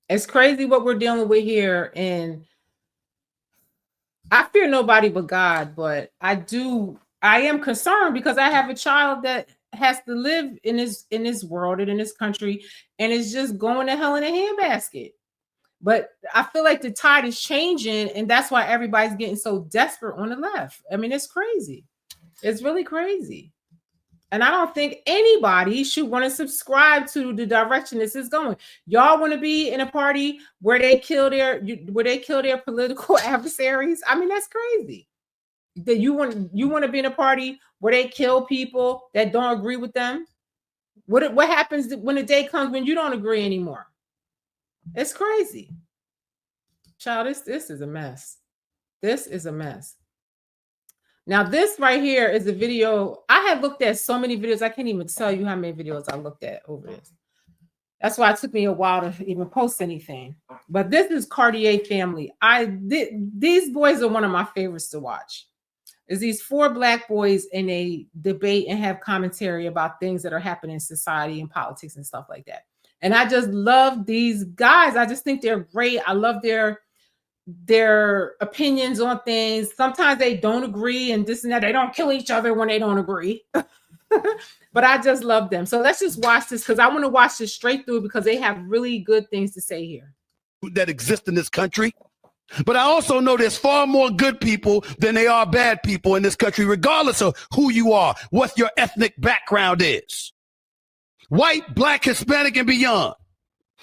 It's crazy what we're dealing with here, and I fear nobody but God, but I am concerned because I have a child that has to live in this world and in this country, and it's just going to hell in a handbasket. But I feel like the tide is changing, and that's why everybody's getting so desperate on the left. I mean, it's crazy. It's really crazy. And I don't think anybody should want to subscribe to the direction this is going. Y'all want to be in a party where they kill their political adversaries? I mean, that's crazy. That you want to be in a party where they kill people that don't agree with them? What happens when the day comes when you don't agree anymore? It's crazy. Child, this is a mess. This is a mess. Now, this right here is a video. I have looked at so many videos. I can't even tell you how many videos I looked at over this. That's why it took me a while to even post anything. But this is Cartier family. These boys are one of my favorites to watch. Is these 4 Black boys, and they debate and have commentary about things that are happening in society and politics and stuff like that. And I just love these guys. I just think they're great. I love their opinions on things. Sometimes they don't agree and this and that. They don't kill each other when they don't agree. But I just love them. So let's just watch this, because I want to watch this straight through, because they have really good things to say here. That exist in this country. But I also know there's far more good people than there are bad people in this country, regardless of who you are, what your ethnic background is. White, Black, Hispanic, and beyond.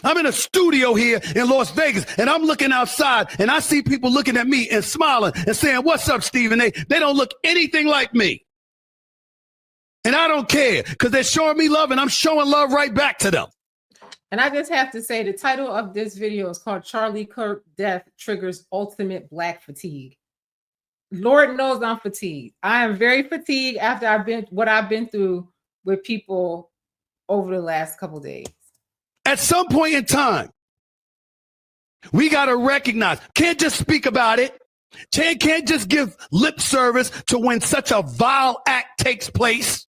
I'm in a studio here in Las Vegas, and I'm looking outside, and I see people looking at me and smiling and saying, "What's up, Steve?" And they don't look anything like me. And I don't care, because they're showing me love, and I'm showing love right back to them. And I just have to say, the title of this video is called Charlie Kirk Death Triggers Ultimate Black Fatigue. Lord knows I'm fatigued. I am very fatigued after what I've been through with people over the last couple of days. At some point in time, we got to recognize, can't just speak about it. Can't just give lip service to when such a vile act takes place.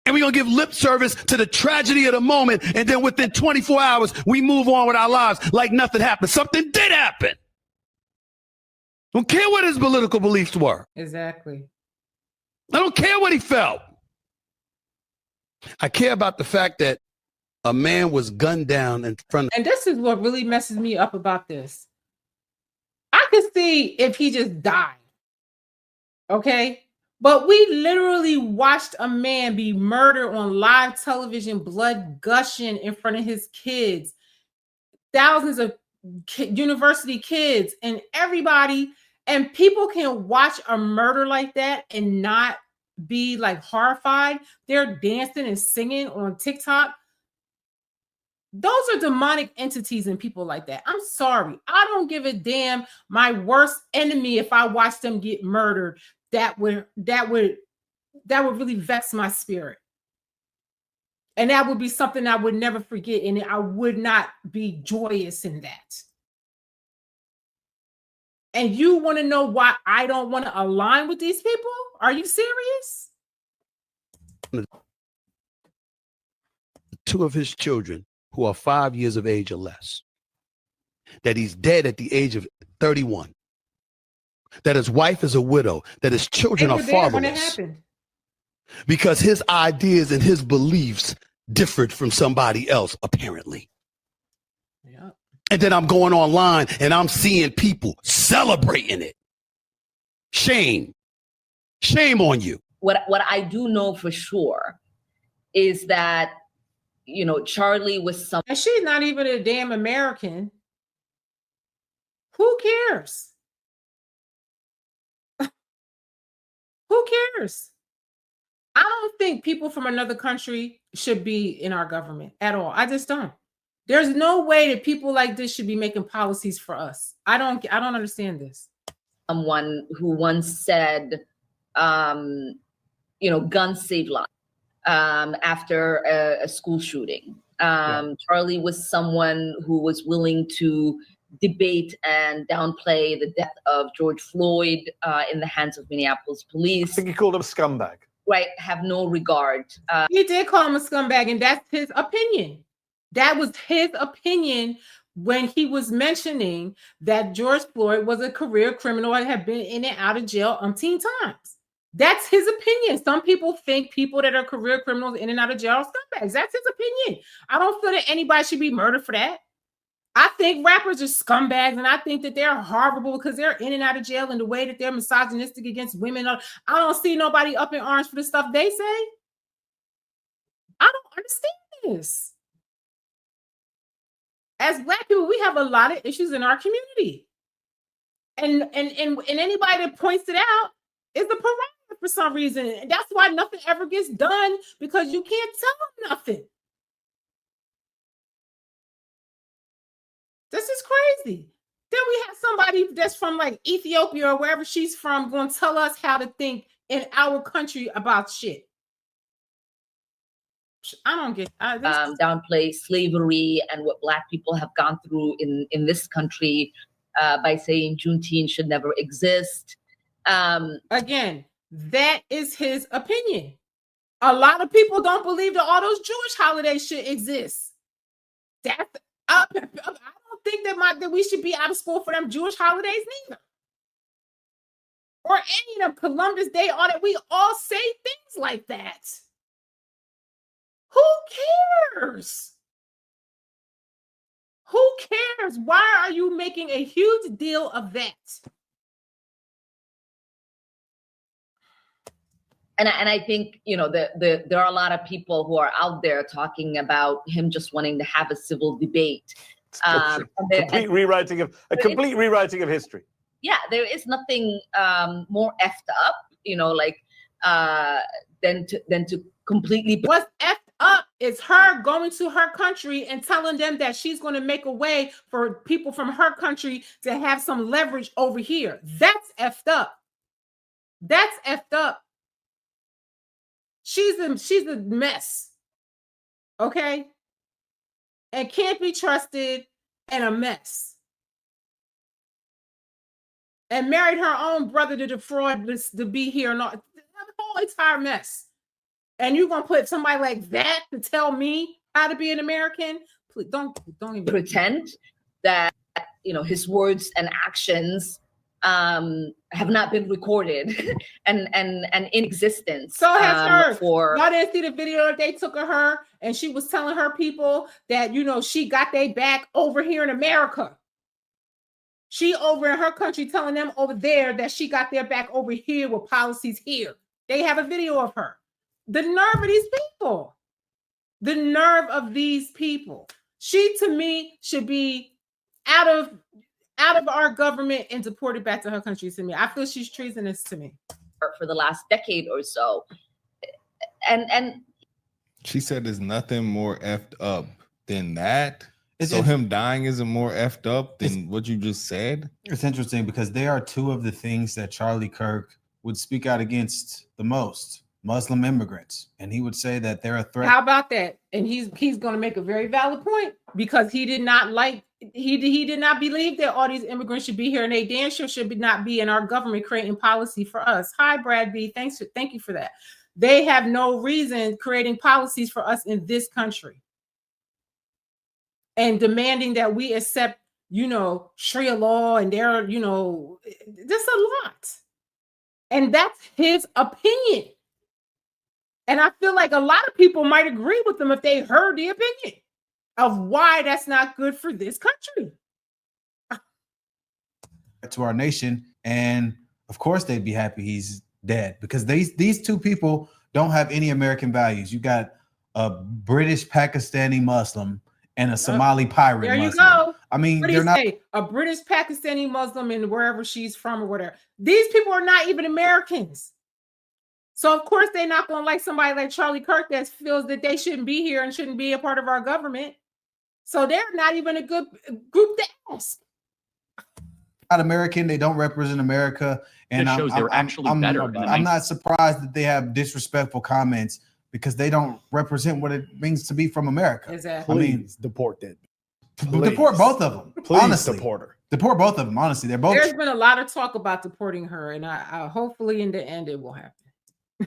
And we're going to give lip service to the tragedy of the moment. And then within 24 hours, we move on with our lives like nothing happened. Something did happen. Don't care what his political beliefs were. Exactly. I don't care what he felt. I care about the fact that a man was gunned down in front of. And this is what really messes me up about this. I could see if he just died. Okay? But we literally watched a man be murdered on live television, blood gushing in front of his kids, thousands of university kids and everybody. And people can watch a murder like that and not be like horrified. They're dancing and singing on TikTok. Those are demonic entities and people like that. I'm sorry. I don't give a damn. My worst enemy, if I watch them get murdered, that would really vex my spirit. And that would be something I would never forget. And I would not be joyous in that. And you want to know why I don't want to align with these people? Are you serious? 2 of his children who are 5 years of age or less. That he's dead at the age of 31. That his wife is a widow. That his children are fatherless. When it happened. Because his ideas and his beliefs differed from somebody else, apparently. Yeah. And then I'm going online and I'm seeing people celebrating it. Shame. Shame on you. What I do know for sure is that, you know, Charlie was some. And she's not even a damn American. Who cares? Who cares? I don't think people from another country should be in our government at all. I just don't. There's no way that people like this should be making policies for us. I don't understand this. Someone who once said, you know, guns save lives after a school shooting. Charlie was someone who was willing to debate and downplay the death of George Floyd in the hands of Minneapolis police. I think he called him a scumbag. Right, have no regard. He did call him a scumbag, and that's his opinion. That was his opinion when he was mentioning that George Floyd was a career criminal and had been in and out of jail umpteen times. That's his opinion. Some people think people that are career criminals in and out of jail are scumbags. That's his opinion. I don't feel that anybody should be murdered for that. I think rappers are scumbags, and I think that they're horrible because they're in and out of jail and the way that they're misogynistic against women. I don't see nobody up in arms for the stuff they say. I don't understand this. As Black people, we have a lot of issues in our community. And anybody that points it out is the pariah for some reason. And that's why nothing ever gets done, because you can't tell them nothing. This is crazy. Then we have somebody that's from like Ethiopia or wherever she's from going to tell us how to think in our country about shit. I don't get downplay slavery and what Black people have gone through in this country by saying Juneteenth should never exist. Again, that is his opinion. A lot of people don't believe that all those Jewish holidays should exist. That's up. I don't think that we should be out of school for them Jewish holidays neither. Or any of them, Columbus Day, all that. We all say things like that. Who cares? Who cares? Why are you making a huge deal of that? And I think, you know, there are a lot of people who are out there talking about him just wanting to have a civil debate. Complete rewriting of history. Yeah, there is nothing more effed up, you know, like than to completely. What's effed up is her going to her country and telling them that she's going to make a way for people from her country to have some leverage over here. That's effed up. That's effed up. She's a mess. Okay? And can't be trusted, and a mess. And married her own brother to defraud this to be here, and all the whole entire mess. And you're gonna put somebody like that to tell me how to be an American? Please don't even pretend that, you know, his words and actions have not been recorded and in existence. So has her. Y'all didn't see the video that they took of her, and she was telling her people that, you know, she got their back over here in America. She over in her country telling them over there that she got their back over here with policies here. They have a video of her. The nerve of these people. The nerve of these people. She, to me, should be out of our government and deported back to her country. To me, I feel she's treasonous to me. For the last decade or so, and she said there's nothing more effed up than that. So him dying isn't more effed up than what you just said? It's interesting because they are two of the things that Charlie Kirk would speak out against the most: Muslim immigrants. And he would say that they're a threat. How about that? And he's going to make a very valid point, because he did not believe that all these immigrants should be here, and they damn sure should not be in our government creating policy for us. Hi, Brad B. Thank you for that. They have no reason creating policies for us in this country and demanding that we accept, you know, Sharia law, and they're, you know, just a lot. And that's his opinion. And I feel like a lot of people might agree with them if they heard the opinion of why that's not good for this country. To our nation. And of course they'd be happy he's dead, because these two people don't have any American values. You got a British Pakistani Muslim and a Somali pirate there Muslim. You go. I mean, what do you say? A British Pakistani Muslim in wherever she's from or whatever. These people are not even Americans. So of course they're not going to like somebody like Charlie Kirk that feels that they shouldn't be here and shouldn't be a part of our government. So they're not even a good group to ask. Not American. They don't represent America. And it shows they're actually better. I'm not surprised that they have disrespectful comments, because they don't represent what it means to be from America. Exactly. Please deport them. Deport both of them. Please honestly. deport her. Deport both of them. Honestly, they're both. There's been a lot of talk about deporting her, and I hopefully in the end it will happen.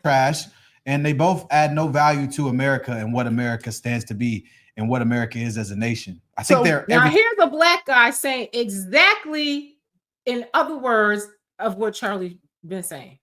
Trash, and they both add no value to America and what America stands to be. and what America is as a nation. I think now here's a black guy saying exactly in other words of what Charlie been saying.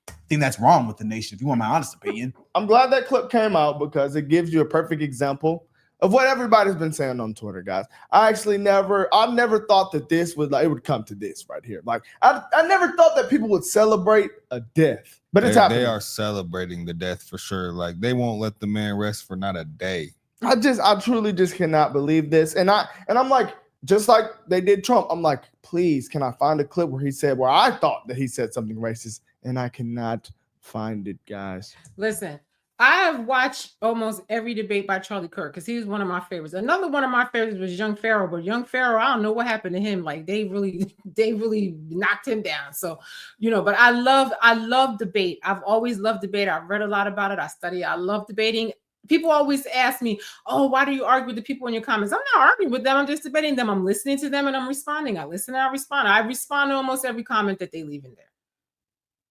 I think that's wrong with the nation, if you want my honest opinion. I'm glad that clip came out because it gives you a perfect example of what everybody's been saying on Twitter, guys. I never thought that this would it would come to this right here. Like I never thought that people would celebrate a death, but it's happening. They are celebrating the death for sure. Like they won't let the man rest for not a day. I truly just cannot believe this, and I'm like, just like they did Trump. I'm like, please, can I find a clip where he said where I thought that he said something racist, and I cannot find it, guys. Listen. I have watched almost every debate by Charlie Kirk because he was one of my favorites. Another one of my favorites was Young Pharaoh, but Young Pharaoh, I don't know what happened to him. Like they really knocked him down. So, but I love debate. I've always loved debate. I've read a lot about it. I study. I love debating. People always ask me, oh, why do you argue with the people in your comments? I'm not arguing with them. I'm just debating them. I'm listening to them and I'm responding. I listen and I respond. I respond to almost every comment that they leave in there.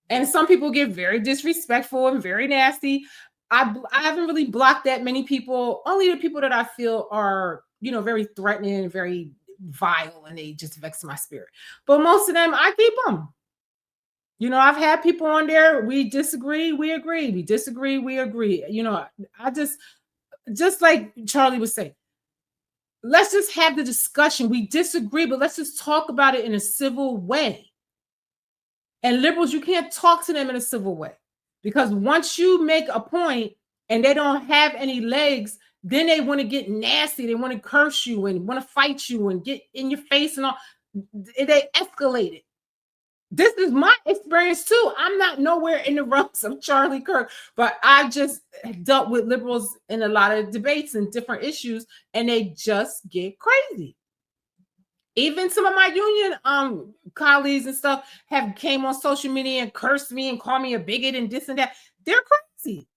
And some people get very disrespectful and very nasty. I haven't really blocked that many people, only the people that I feel are, very threatening, very vile, and they just vex my spirit. But most of them, I keep them. I've had people on there, we disagree, we agree. We disagree, we agree. I just like Charlie was saying, let's just have the discussion. We disagree, but let's just talk about it in a civil way. And liberals, you can't talk to them in a civil way. Because once you make a point and they don't have any legs, then they want to get nasty. They want to curse you and want to fight you and get in your face and all. They escalate it. This is my experience too. I'm not nowhere in the realms of Charlie Kirk, but I just dealt with liberals in a lot of debates and different issues, and they just get crazy. Even some of my union colleagues and stuff have came on social media and cursed me and called me a bigot and this and that. They're crazy.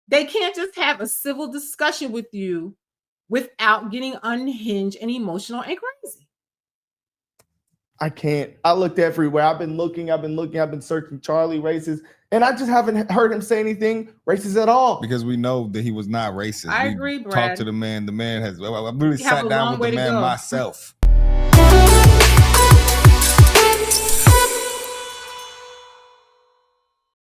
They can't just have a civil discussion with you without getting unhinged and emotional and crazy. I can't. I looked everywhere. I've been searching Charlie racist, and I just haven't heard him say anything racist at all. Because we know that he was not racist. I agree, Brad. Talked to the man. The man has. I really sat down with the man myself.